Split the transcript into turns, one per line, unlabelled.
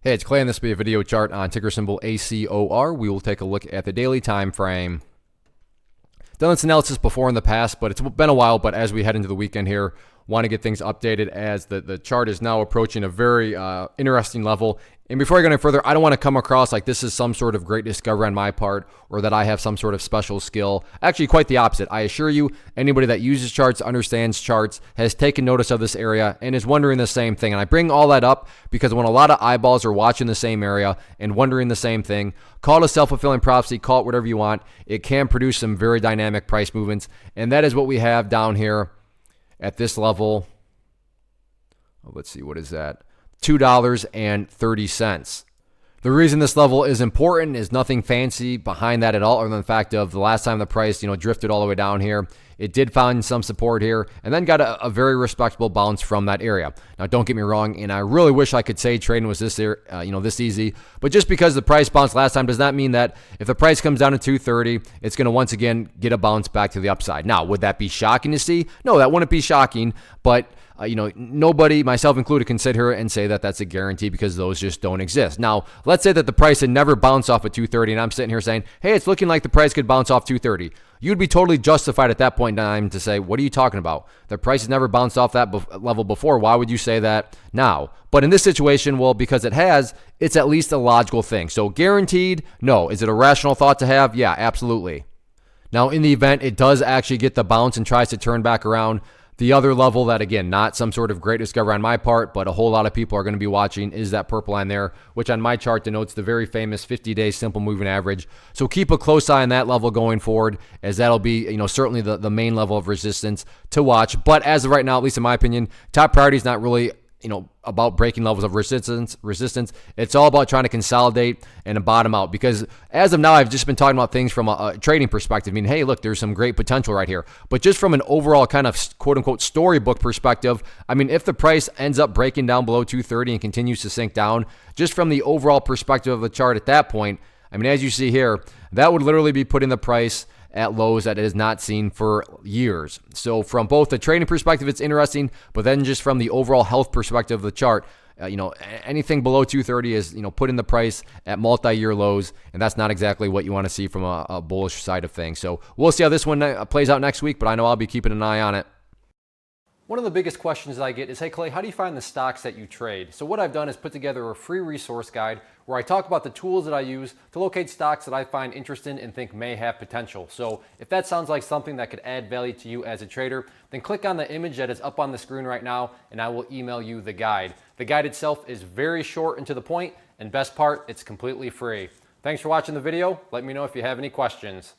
Hey, it's Clay, and this will be a video chart on ticker symbol ACOR. We will take a look at the daily time frame. Done this analysis before in the past, but it's been a while. But as we head into the weekend here, want to get things updated as the chart is now approaching a very interesting level. And before I go any further, I don't want to come across like this is some sort of great discovery on my part or that I have some sort of special skill. Actually, quite the opposite. I assure you, anybody that uses charts, understands charts, has taken notice of this area and is wondering the same thing. And I bring all that up because when a lot of eyeballs are watching the same area and wondering the same thing, call it a self-fulfilling prophecy, call it whatever you want. It can produce some very dynamic price movements. And that is what we have down here at this level. Let's see, what is that? $2.30. The reason this level is important is nothing fancy behind that at all, other than the fact of the last time the price, drifted all the way down here. It did find some support here and then got a very respectable bounce from that area. Now, don't get me wrong, and I really wish I could say trading was this easy, but just because the price bounced last time does not mean that if the price comes down to 230, it's going to once again get a bounce back to the upside. Now, would that be shocking to see? No, that wouldn't be shocking, but nobody, myself included, can sit here and say that that's a guarantee because those just don't exist. Now, let's say that the price had never bounced off at 230 and I'm sitting here saying, hey, it's looking like the price could bounce off 230. You'd be totally justified at that point in time to say, what are you talking about? The price has never bounced off that level before. Why would you say that now? But in this situation, well, because it has, it's at least a logical thing. So guaranteed? No. Is it a rational thought to have? Yeah, absolutely. Now, in the event it does actually get the bounce and tries to turn back around, the other level that, again, not some sort of great discovery on my part, but a whole lot of people are going to be watching is that purple line there, which on my chart denotes the very famous 50-day simple moving average. So keep a close eye on that level going forward, as that'll be, certainly the main level of resistance to watch. But as of right now, at least in my opinion, top priority is not really about breaking levels of resistance. It's all about trying to consolidate and bottom out, because as of now, I've just been talking about things from a trading perspective. I mean, hey, look, there's some great potential right here. But just from an overall kind of quote unquote storybook perspective, I mean, if the price ends up breaking down below 230 and continues to sink down, just from the overall perspective of the chart at that point, I mean, as you see here, that would literally be putting the price at lows that it has not seen for years. So from both the trading perspective, it's interesting, but then just from the overall health perspective of the chart, anything below 230 is, putting the price at multi-year lows, and that's not exactly what you want to see from a bullish side of things. So we'll see how this one plays out next week, but I know I'll be keeping an eye on it. One of the biggest questions that I get is, hey Clay, how do you find the stocks that you trade? So what I've done is put together a free resource guide where I talk about the tools that I use to locate stocks that I find interesting and think may have potential. So if that sounds like something that could add value to you as a trader, then click on the image that is up on the screen right now and I will email you the guide. The guide itself is very short and to the point, and best part, it's completely free. Thanks for watching the video. Let me know if you have any questions.